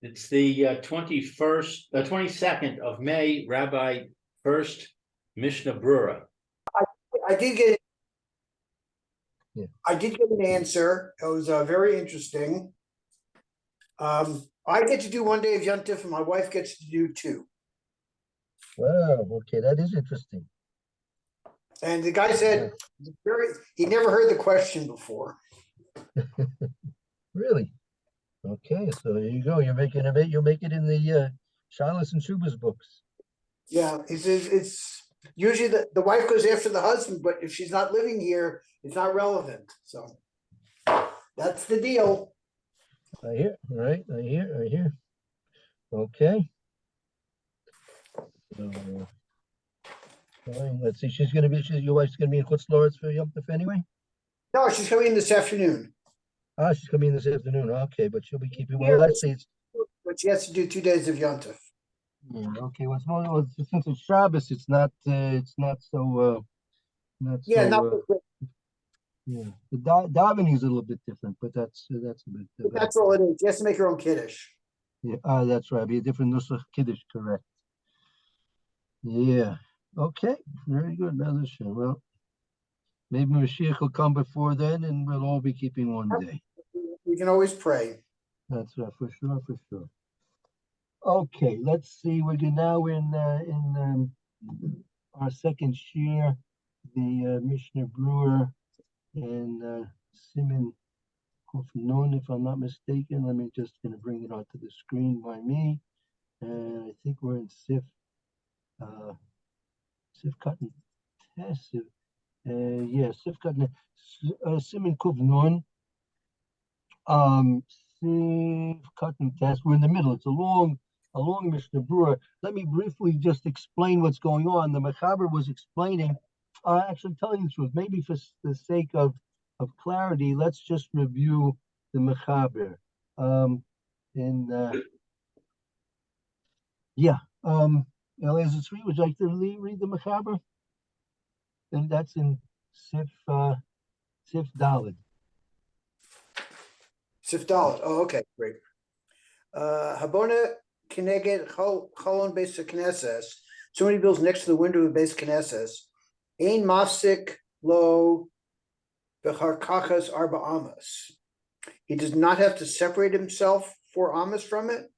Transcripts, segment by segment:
It's the 22nd of May, Rabbi Furst, Mishna Berura. I did get Yeah. I did get an answer. It was very interesting. I get to do 1 day of Yontif, and my wife gets to do 2. Wow, okay, that is interesting. And the guy said he never heard the question before. Really? Okay, so there you go. You'll make it in the Shalas and Shubas books. Yeah, he says it's usually the wife goes after the husband, but if she's not living here, it's not relevant. So that's the deal. I hear, right? I hear. Okay. So, fine. Let's see. Your wife's gonna be in Chutz La'aretz for Yom Tov anyway. No, she's coming in this afternoon. Ah, she's coming in this afternoon. Okay, but she'll be keeping. Well, let's see. But she has to do 2 days of Yontif. Yeah, okay. Well, since it's Shabbos, it's not so. Yeah, Yeah, the davening is a little bit different, but that's a bit. that's all it is. She has to make her own kiddush. Yeah, that's right. Be a different nusach kiddush, correct? Yeah. Okay. Very good, Be'ez Hashem. Well, maybe Mashiach will come before then, and we'll all be keeping 1 day. We can always pray. That's right, for sure. Okay, let's see. We're now in our second shir, the Mishnah Brewer and Siman Kufnon, if I'm not mistaken. Let me just gonna bring it onto the screen by me, and I think we're in Sif Cotton Test. Sif Cotton Siman Kufnon. Sif Cotton Test. We're in the middle. It's a long Mishnah Brewer. Let me briefly just explain what's going on. The Mechaber was explaining, actually telling the truth, maybe for the sake of clarity, let's just review the Mechaber. Eliezer Tzvi, would you like to read the Mechaber? And that's in Sif Daled. Sif Dalet. Oh, okay, great. Habona Keneged Cholon Beis Knesses. Somebody builds next to the window of Beis Knesses. Ein Mafsik Lo Becharkachas Arba Amas. He does not have to separate himself 4 amas from it.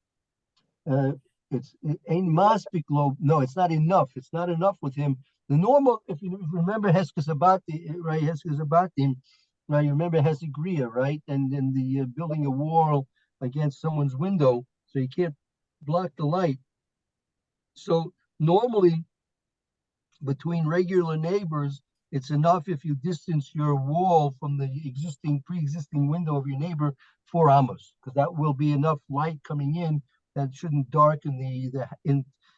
It's Ein Maspik Lo. No, it's not enough. It's not enough with him. The normal, if you remember Heskes Abati, right? Heskes Abatim, right? You remember Hesigria, right? And then the building a wall against someone's window so you can't block the light. So normally between regular neighbors, it's enough if you distance your wall from the pre-existing window of your neighbor 4 amos, because that will be enough light coming in that shouldn't darken the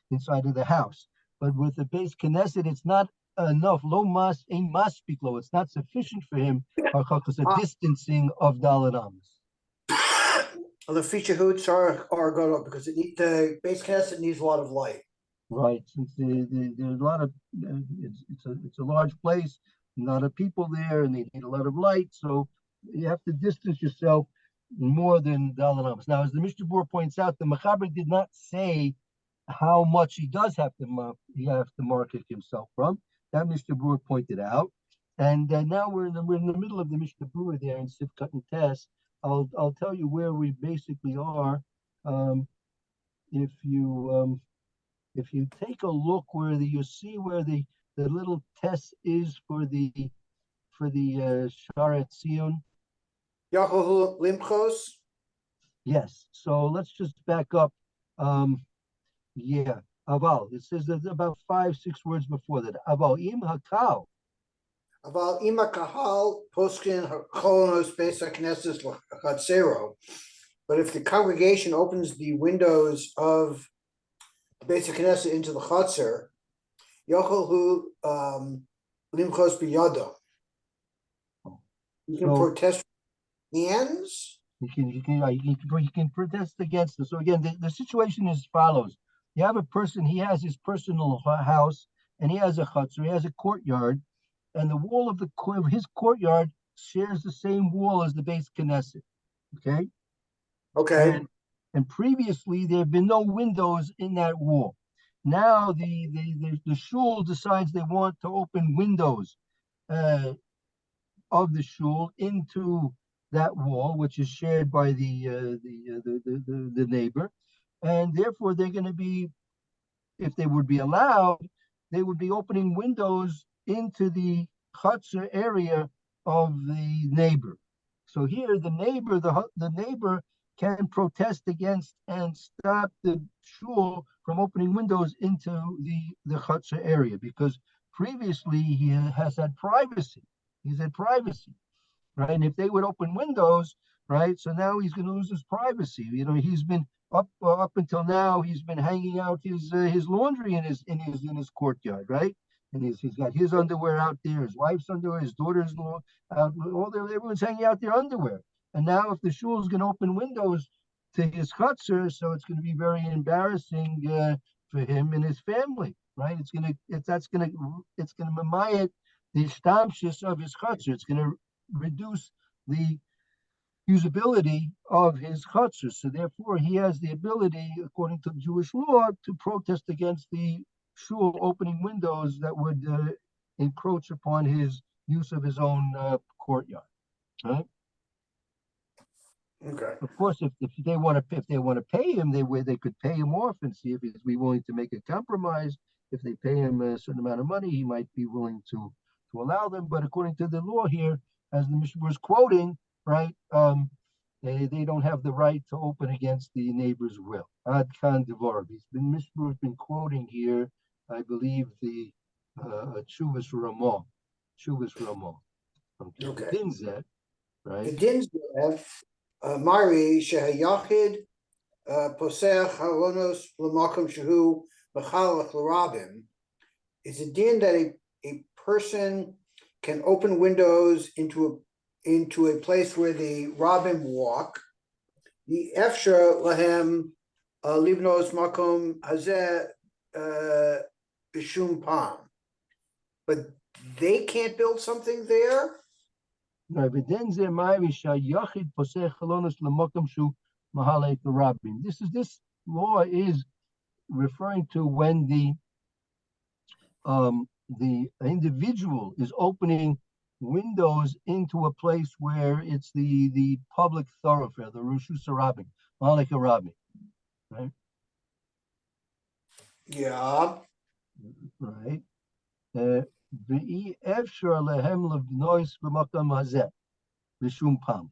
inside of the house. But with the Beis Knesset, it's not enough. Lo mas ein maspik lo. It's not sufficient for him. Because a distancing of Daled amos. The feature hoots are good up because the Beis Knesset needs a lot of light. Right, since there's a lot of it's a large place, a lot of people there, and they need a lot of light. So you have to distance yourself more than Daled amos. Now, as the Mishnah Berurah points out, the Mechaber did not say how much he does have to market himself from. That Mishnah Berurah pointed out, and now we're in the middle of the Mishnah Berurah there in Sif Cotton Test. I'll tell you where we basically are. If you take a look you see where the little test is for the Sharet Zion. Yahu Limchos. Yes. So let's just back up. Aval. It says there's about 5-6 words before that. Aval im hakal. Aval im kahal poskin cholonos Beis Knesses chatzero. But if the congregation opens the windows of Beis Knesset into the Chatzer, Yochel Limchos Biyado. You can protest with hands. You can protest against it. So again, the situation is as follows: you have a person, he has his personal house, and he has a Chatzer, he has a courtyard, and the wall of his courtyard shares the same wall as the Beis Knesset. Okay. Okay. And previously, there have been no windows in that wall. Now the shul decides they want to open windows of the shul into that wall, which is shared by the neighbor, and therefore they're going to be, if they would be allowed, they would be opening windows into the chutzner area of the neighbor. So here, the neighbor can protest against and stop the shul from opening windows into the chutzner area, because previously he has had privacy. He's had privacy, right? And if they would open windows, right, so now he's going to lose his privacy. He's been up until now. He's been hanging out his laundry in his courtyard, right? And he's got his underwear out there, his wife's underwear, his daughter's out. Everyone's hanging out their underwear. And now, if the shul is going to open windows to his chutzner, so it's going to be very embarrassing for him and his family, right? It's going to mamayit the stamshus of his chutzner. It's going to reduce the usability of his chutzner. So therefore, he has the ability, according to Jewish law, to protest against the shul opening windows that would encroach upon his use of his own courtyard. Right? Okay. Of course, if they want to pay him, they could pay him off and see if he'd be willing to make a compromise. If they pay him a certain amount of money, he might be willing to allow them. But according to the law here, as the Mishna was quoting, right, they don't have the right to open against the neighbor's will. Ad kan devar. Mishna has been quoting here, I believe, the Chuvas Ramah. Okay. Dinzet, The right? Dinzet, Mari Shehayachid Posech Halonos Lamakom Shehu B'Chalach L'Rabim, is a din that a person can open windows into a place where the Rabim walk. The Efsha Lahem Libnos Makom Hazeh Bishum Pam. But they can't build something there? No, but then Yachid Posech Chalonos L'Makom Shu Mahalek Rabim. This law is referring to when the individual is opening windows into a place where it's the public thoroughfare, the Rishus Rabim, Mahalek Rabim, right? Yeah. Right. Ve'efshar lehem levnois b'makam hazeh b'shum pam.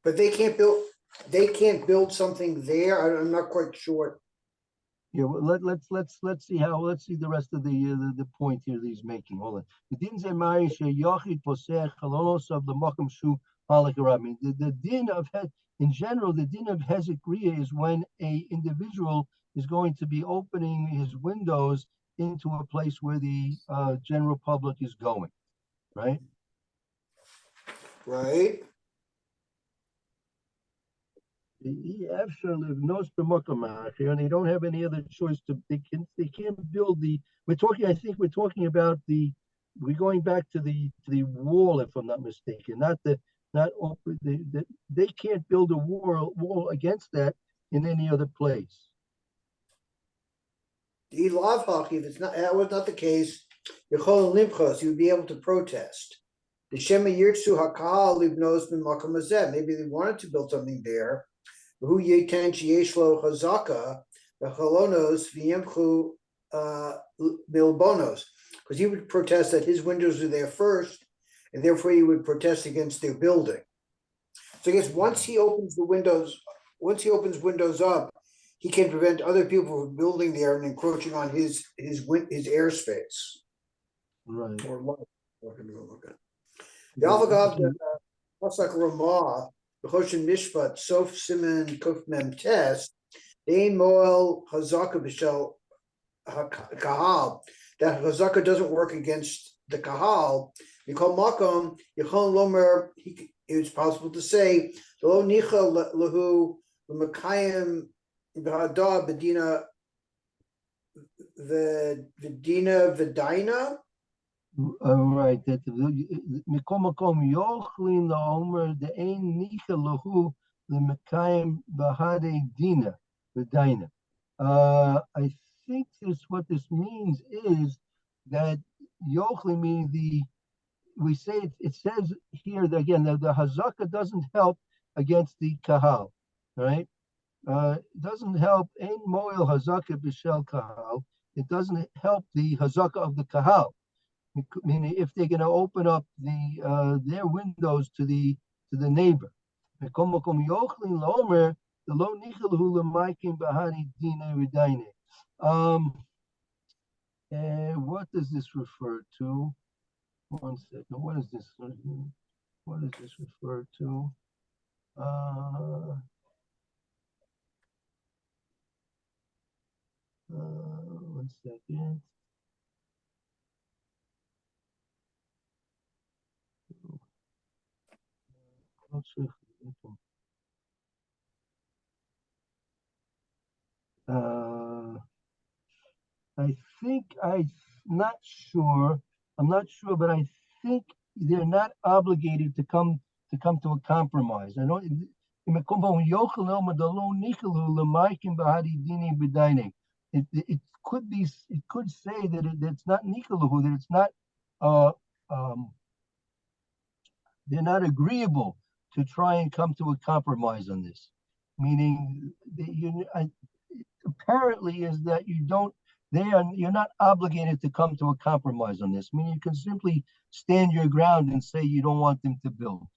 But they can't build something there. I'm not quite sure. Yeah, well, let's see the rest of the point here that he's making. Hold on. The din zemai sheyachid posech chalonos of the makam shu halak rabim. The din of in general, the din of hezekriya is when a individual is going to be opening his windows into a place where the general public is going, right? Right. And they don't have any other choice they can't build we're talking about we're going back to the wall, if I'm not mistaken, not open, they can't build a wall against that in any other place. The lav haki, if that was not the case, Yechol Limchos, you would be able to protest. The Shema Yirtzu Hakal Libnos Min Makom Hazeh. Maybe they wanted to build something there. Who Yetan Shieshlo Chazaka, the Chalonos Viemchu Milbonos, because he would protest that his windows are there first, and therefore he would protest against their building. So I guess once he opens windows up, he can prevent other people from building there and encroaching on his airspace. Right. Or the Alvagav, the Pasak Ramah, the Choshen Mishpat, Sof Simen Kuf Mem Tes, Ein Moel Hazaka B'Shel Kahal, that Hazaka doesn't work against the Kahal. You call Makom, Yechon Lomer, it's possible to say, Lo Nicha Lahu L'Makayim B'Hada B'Dina V'Dina V'Daina. Right, that Mikom Makom Yochlin Laomer the Ein Nika Lahu the Mekayim Bahade Dina the Dina. I think what this means is that Yochlin means we say it says here that again the Hazaka doesn't help against the Kahal, right? It doesn't help Ein Moel Hazaka Bishel Kahal. It doesn't help the Hazaka of the Kahal. Meaning if they're going to open up their windows to the neighbor. What does this refer to? One second. What is this? What does this refer to? One second. I think I'm not sure. I'm not sure, but I think they're not obligated to come to a compromise. I know it could be it could say that it's not nikaluhu, that it's not um, they're not agreeable to try and come to a compromise on this. Meaning, apparently is that you're not obligated to come to a compromise on this. Meaning, you can simply stand your ground and say you don't want them to build.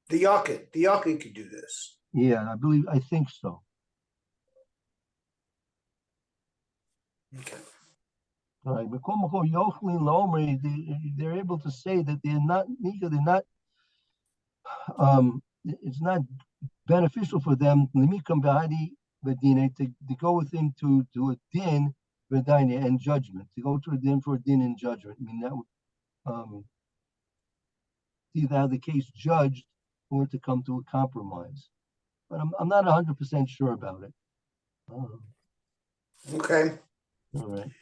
The Yaqin could do this. Yeah, I think so. Okay. All right, they're able to say that they're not it's not beneficial for them to go with him to a din and judgment, to go to a din for a din and judgment. I mean, that would either have the case judged or to come to a compromise. But I'm not 100% sure about it. Okay. All right.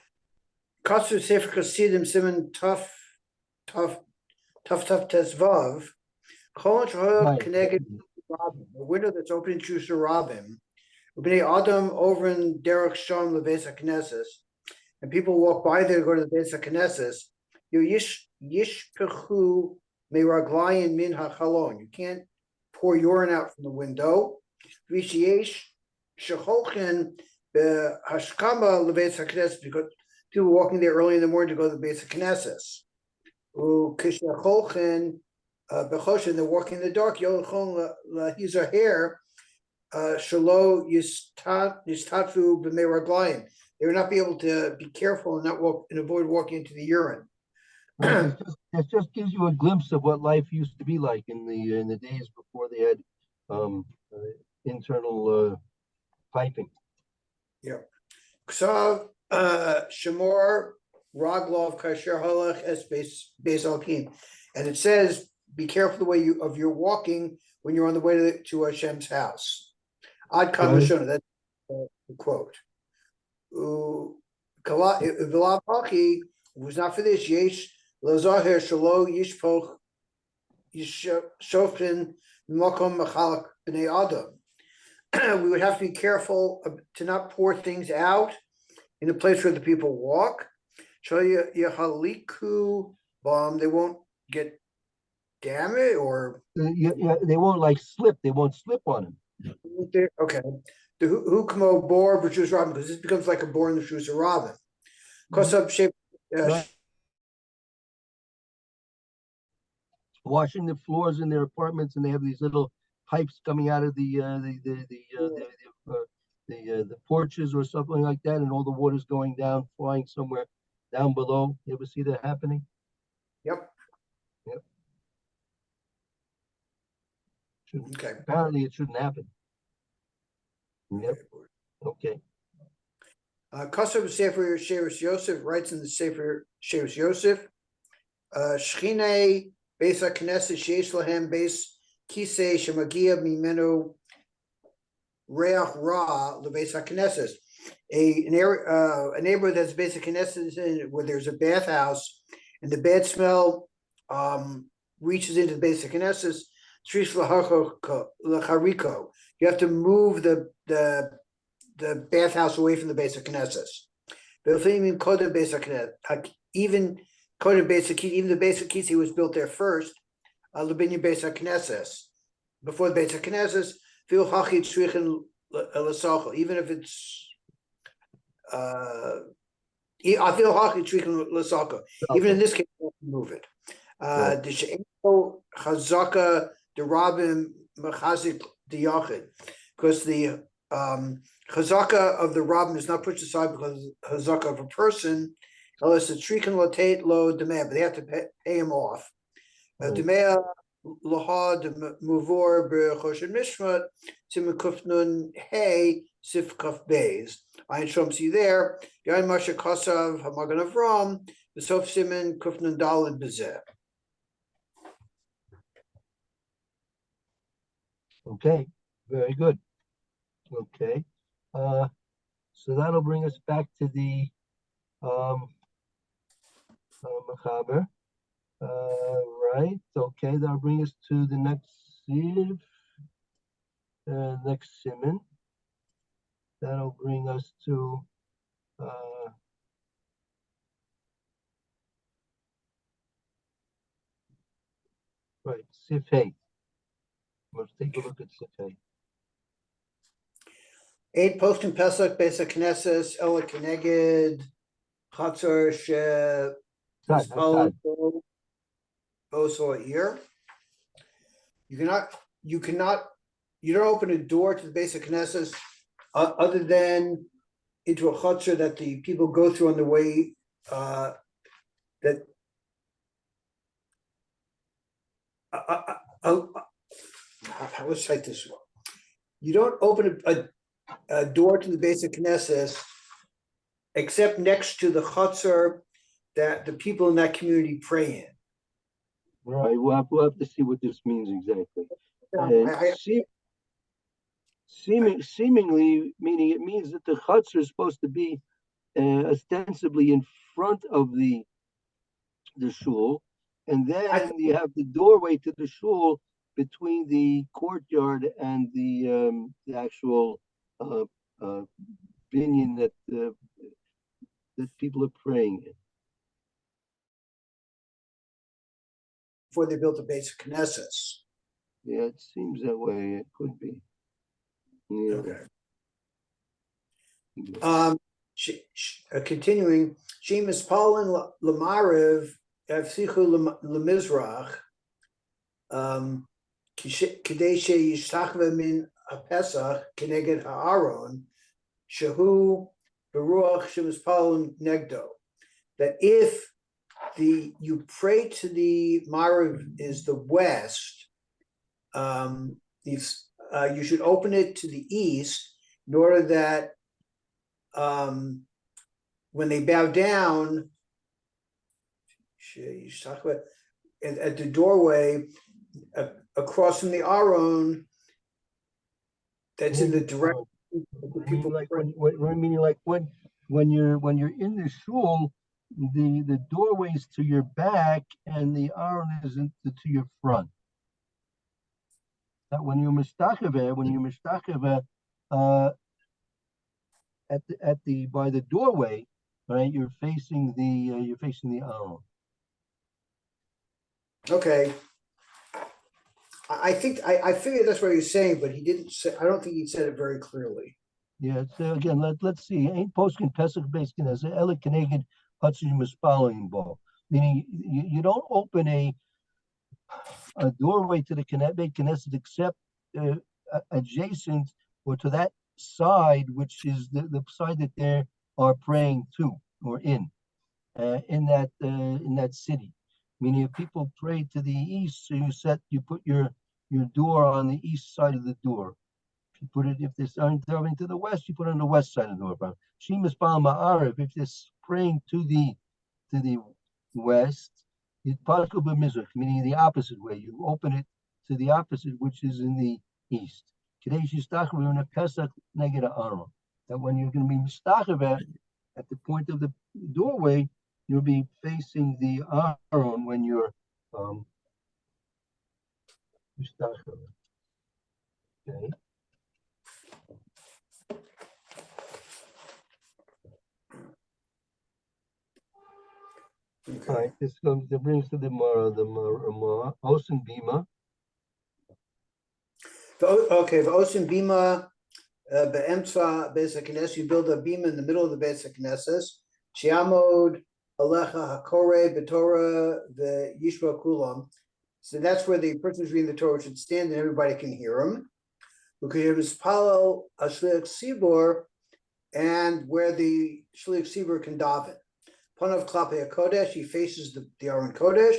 Kasser Sefer Chassidim Simon Tough Tesvav. Connected the window that's open to Rabim. Bnei Adam over in Derek Shom Leves Knesses, and people walk by there to go to the Beis Knesses. You yishpechu meiraglayin min hachalon. You can't pour urine out from the window. Visheyesh shecholchen behashkama Leves Knesses, because people walking there early in the morning to go to the Beis Knesses. Ukishecholchen bechoshen, they're walking in the dark. Yochon lahizar hair. Shalo yistatfu b'meiraglayim. They would not be able to be careful and not walk and avoid walking into the urine. It just gives you a glimpse of what life used to be like in the days before they had internal piping. Yeah. Ksav Shemor Raglov Kasher Halach Es Beis Alpin. And it says, be careful the way you're walking when you're on the way to Hashem's house. Ad Kamashona, that's the quote. Vilapaki was not for this. Yesh Lazahir Shalo Yishpoch Yishofin Mokom Machalak Bnei Adam. We would have to be careful to not pour things out in the place where the people walk. Yahaliku bomb, they won't get damaged or they won't slip. They won't slip on him. Okay. The Hukmo bore Berura Robin, because this becomes like a bore in the shoes of Robin. Kosab shape washing the floors in their apartments, and they have these little pipes coming out of the porches or something like that, and all the water's going down, flying somewhere down below. You ever see that happening? Yep. Okay. Apparently, it shouldn't happen. Yep. Okay. Kosab Sefer Sheres Yosef writes in the Sefer Sheres Yosef, Shchine Beis HaKnesset Sheish Lahem Beis Kisei Shemagia Mimenu Reach Ra LeBeis HaKnesset. A neighborhood that's Beis HaKnesset where there's a bathhouse and the bad smell reaches into the base of Knesset, you have to move the bathhouse away from the base of Knesset. Even Kodem base of even the base of Kisi was built there first. Lubinya base of Knesset. Before the base of Knesset, even if it's even in this case, you have to move it. The she'eno chazaka the rabim mechazik the yachid, because the chazaka of the rabim is not pushed aside because chazaka of a person, unless it's shrikan latate lo demeh, but they have to pay him off. Demeh laha de muvor b'choshen mishmat simekufnun hey sifkaf beis. Ayin shom see there. Yain masha kasav hamagan avram the sof simen kufnun dalid bezeh. Okay, very good. Okay, so that'll bring us back to the Mechaber. Right, okay, that'll bring us to the next sieve, next siman. That'll bring us to right, Sif Hey. Let's take a look at Sif Hey. 8 posting Pesach Besa Knesses Ela Keneged Chatzor She Assad. Also a year. You don't open a door to the basic Knesset other than into a chutzner that the people go through on the way. Let's cite this one. You don't open a door to the basic Knesset except next to the chutzner that the people in that community pray in. Right, we'll have to see what this means exactly. Seemingly, meaning it means that the chutzner is supposed to be ostensibly in front of the shul, and then you have the doorway to the shul between the courtyard and the actual binyan that people are praying in. Before they built the basic Knesset. Yeah, it seems that way. It could be. Yeah. Okay. Continuing, Shemus Paulin Lamariv Avsichu Lemizrach Kadeshe Yishtachve Min Pesach Keneged Haaron Shehu Beruach Shemus Paulin Negdo. That if you pray to the Mariv is the west, you should open it to the east in order that when they bow down at the doorway across from the Aron, that's in the direction of the people. Like when you're in the shul, the doorways to your back and the Aron is to your front. That when you're mishtacheve, at the by the doorway, right, you're facing the Aron. Okay. I think I figured that's what he was saying, but he didn't say. I don't think he said it very clearly. Yeah. So again, let's see. Ain't posting Pesach based as Ela Keneged Hatzim Mispalim Ball. Meaning you don't open a doorway to the Knesset except adjacent or to that side, which is the side that they are praying to or in that city. Meaning, if people pray to the east, so you put your door on the east side of the door. If they're traveling to the west, you put it on the west side of the door. Shemus Baal Ma'ariv, if they're praying to the west, meaning the opposite way. You open it to the opposite, which is in the east. That when you're going to be mistacheveh at the point of the doorway, you'll be facing the Aron when you're okay. All right, this brings to the Osin Bima. Okay, the Osin Bima Be'emtza Beis HaKnesses, you build a bima in the middle of the Beis HaKnesses. Shiamod Alecha Hakore B'Torah the Yishba Kulam. So that's where the person who's reading the Torah should stand and everybody can hear him. Because it was Palo Ashliach Sibor, and where the Shliach Sibor can daven. Panav Klape HaKodesh, he faces the Aron Kodesh.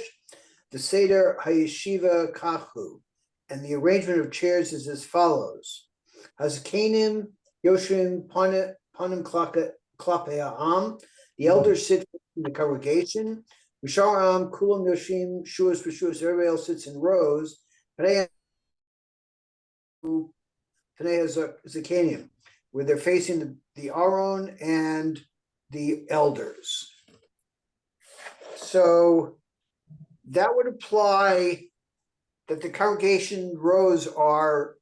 The Seder HaYeshiva Kachu, and the arrangement of chairs is as follows. Hazkanim Yoshim Panim Klape Ha'am. The elders sit in the congregation. Misharam Kulam Yoshim Shuas B'Shuas. Everybody else sits in rows. Panei Zakanim, where they're facing the Aron and the elders. So that would apply that the congregation rows are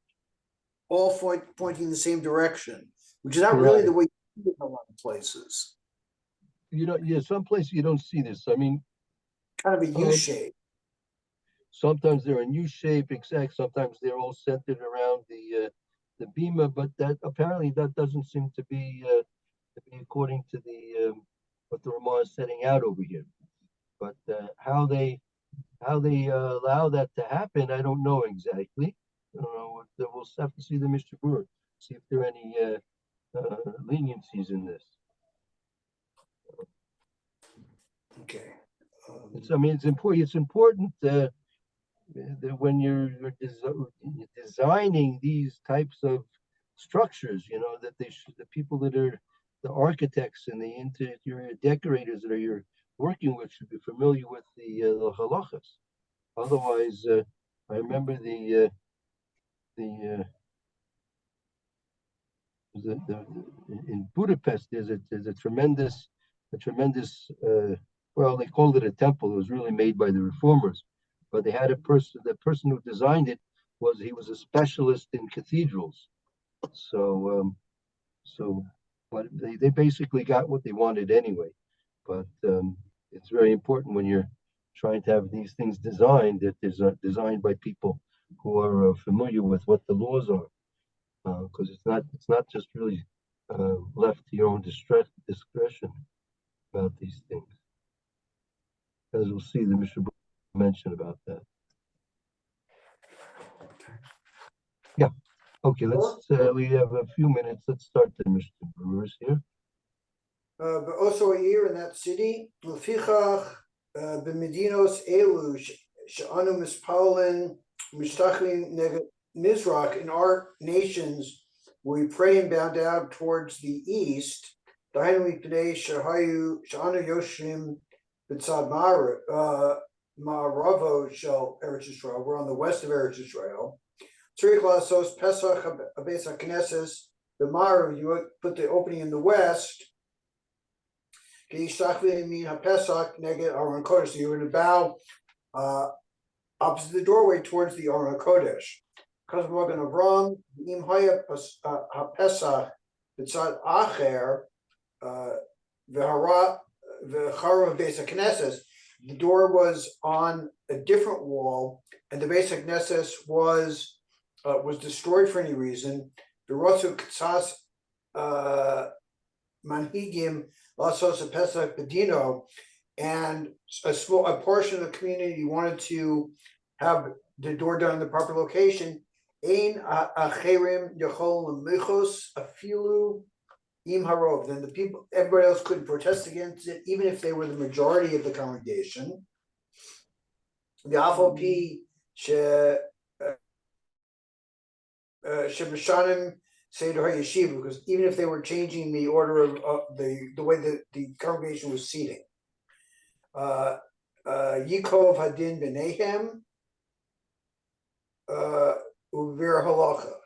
all pointing in the same direction, which is not really the way you do it in a lot of places. You know, yeah, some places you don't see this. I mean, kind of a U shape. Sometimes they're in U shape, exact. Sometimes they're all centered around the bima, but that apparently that doesn't seem to be according to the what the Ramah is setting out over here. But how they allow that to happen, I don't know exactly. I don't know. We'll have to see the Mishna Berura, see if there are any leniencies in this. Okay. I mean, it's important. It's important that when you're designing these types of structures, you know, that the people that are the architects and the interior decorators that you're working with should be familiar with the halachas. Otherwise, I remember in Budapest there's a tremendous well, they called it a temple. It was really made by the reformers, but they had the person who designed it he was a specialist in cathedrals. So but they basically got what they wanted anyway. But it's very important when you're trying to have these things designed that is designed by people who are familiar with what the laws are, because it's not just really left to your own discretion about these things, as we'll see the Mishna mention about that. Yeah. Okay. Let's. We have a few minutes. Let's start the Mishna Beruras here. But also here in that city, Lefichach b'medinos elu she'anu mispalin mishtachlin neged Mizrach, in our nations, we pray and bow down towards the east. Dainu today she'hayu she'anu yoshim b'tzad ma'aravo shel Eretz Yisrael. We're on the west of Eretz Yisrael. Tzrich lasos Pesach habeis haKnesses b'ma'arav. You put the opening in the west. So you're going to bow opposite the doorway towards the Aron Kodesh. Because we're going to run im haya pesach b'tzad acher v'hara v'charav Beis HaKnesses. The door was on a different wall, and the Beis HaKnesses was destroyed for any reason. V'rotzu k'tzas manhigim lasos pesach bedino, and a portion of the community wanted to have the door done in the proper location. Ein acherim yachol lemichos afilu im harov. Then the people, everybody else couldn't protest against it, even if they were the majority of the congregation. The afopi shebashanim Seder HaYeshiva, because even if they were changing the order of the way that the congregation was seating. Yikov Hadin B'Nehem Uvir Halacha.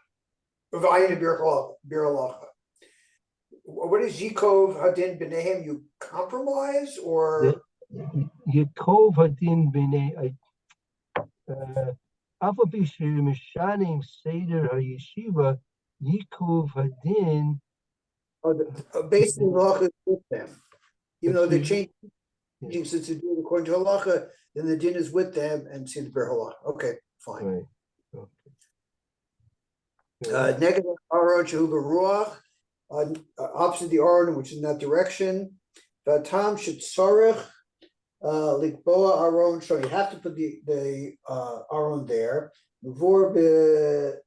Uvayin Bir Halacha. what is Yikov Hadin Benehem? You compromise or? Yekov Hadin B'nei, Alpha Bishir Mishanim Seder HaYeshiva, Yekov Hadin. Basically, halacha is with them. Even though they're Let's changing, Yeah. since they do it according to halacha, then the din is with them and see the ber halacha. Okay, fine. Right. Okay. Negative aron shehu beruach, opposite the aron, which is in that direction. Vatam should sarich likboa aron. So you have to put the aron there. Before the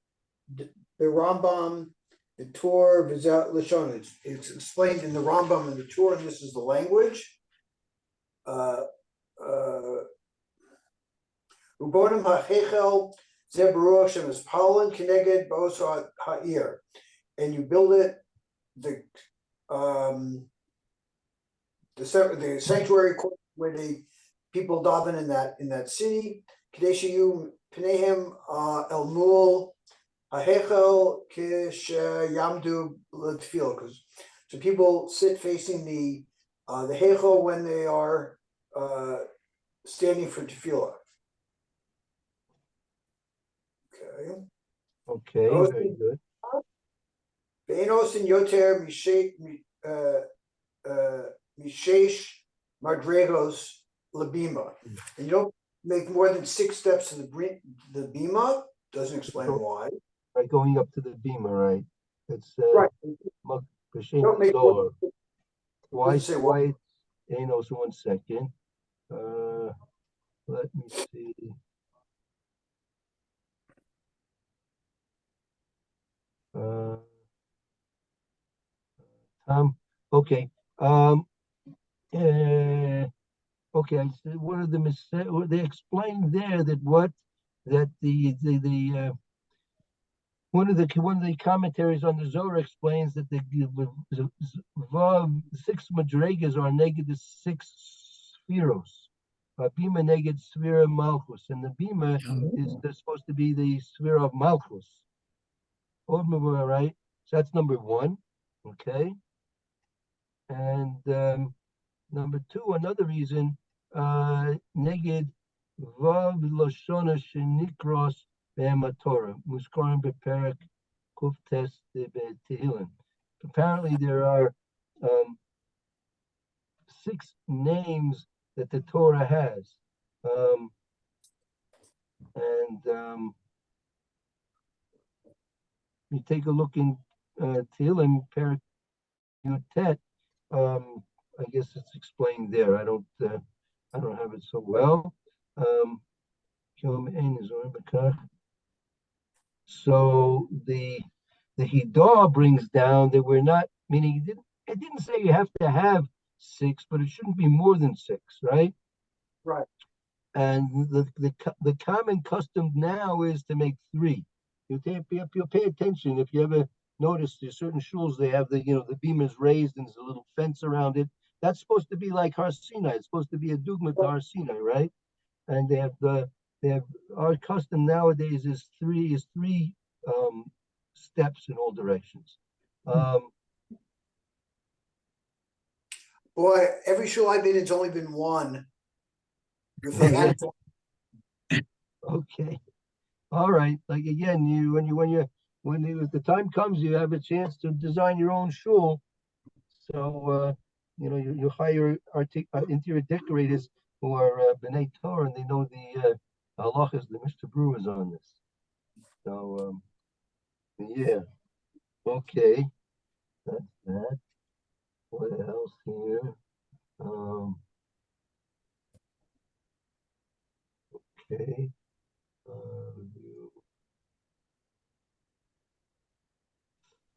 Rambam, the Torah, Lashon. It's explained in the Rambam and the Torah, and this is the language. Ubonim ha'chechel zebaruch shem is pollen connected boso ha'ir, and you build it the sanctuary court where the people daven in that city. Kadeshiyu pneihim el mul ha'chechel kish yamdu l'tefillah, because so people sit facing the heichel when they are standing for tefillah. Okay, very good. Ve'enos in yoter mishesh madregos labima, and you don't make more than 6 steps to the bima. Doesn't explain why. Right, going up to the bima, right? It's Right. Don't make more than Why? say why. Enos, 1 second. Let me see. Okay. Okay. I said one of them is they explained there that one of the commentaries on the Zohar explains that the Vav 6 madregas are negative 6 spheros. Bima neged Sphira Malchus, and the Bima is supposed to be the Sphira of Malchus. Right? So that's number 1. Okay. And number 2, another reason, neged Vav Lashona Shenikros Torah, Muskarim Beperak Kuftes Tehillim. Apparently, there are 6 names that the Torah has, you take a look in Tehillim Perak Yutet. I guess it's explained there. I don't have it so well. So the Hidah brings down that we're not, meaning it didn't say you have to have 6, but it shouldn't be more than 6, right? Right. And the common custom now is to make 3. You'll pay attention if you ever notice there's certain shuls, they have the beam is raised and there's a little fence around it. That's supposed to be like Har Sinai. It's supposed to be a dugma to Har Sinai, right? And they have our custom nowadays is three steps in all directions. Boy, every shul I've been, it's only been 1. If they had Okay, all right. Like again, when the time comes, you have a chance to design your own shul. So you hire interior decorators who are B'nai Torah, and they know the halachas, the Mr. Brewers on this. So yeah, okay, that's that. What else here? Okay.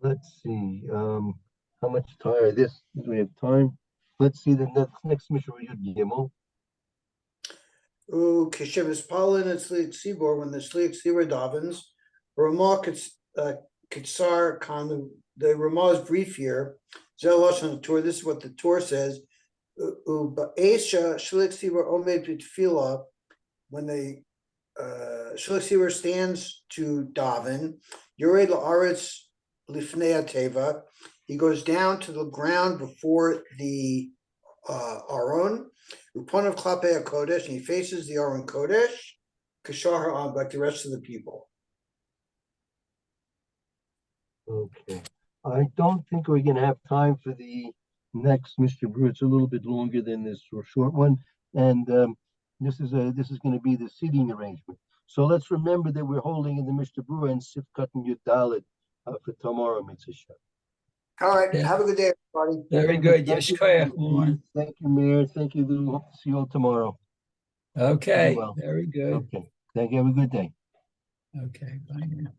Let's see. How much time? Do we have time? Let's see the next Mishnah Yud Gimel. Kishev is pollen and Sliach Tzibor, when the Sliach Tzibor davens, Ramah Kitsar Khan, the Ramah is brief here. Zelosh on the Torah, this is what the Torah says. Ba'esha Sliach Tzibor Omed B'Tefillah, when the Sliach Tzibor stands to daven, Yored La'aretz Lifnei Teva, He goes down to the ground before the Aron, Uponav Klape Kodesh, and he faces the Aron Kodesh, Kashar Ha'am, like the rest of the people. Okay. I don't think we're gonna have time for the next Mr. Brew. It's a little bit longer than this short one. And this is gonna be the seating arrangement. So let's remember that we're holding in the Mr. Brewer and Sifkat and Yudalit for tomorrow, Mitzvah. All right, Yeah. have a good day, everybody. Very good. Thank you. Yeshkoyach, Warren. Thank you, Mayor. Thank you, Lou. Hope to see you all tomorrow. Okay, well. very good. Okay. Thank you. Have a good day. Okay, bye now.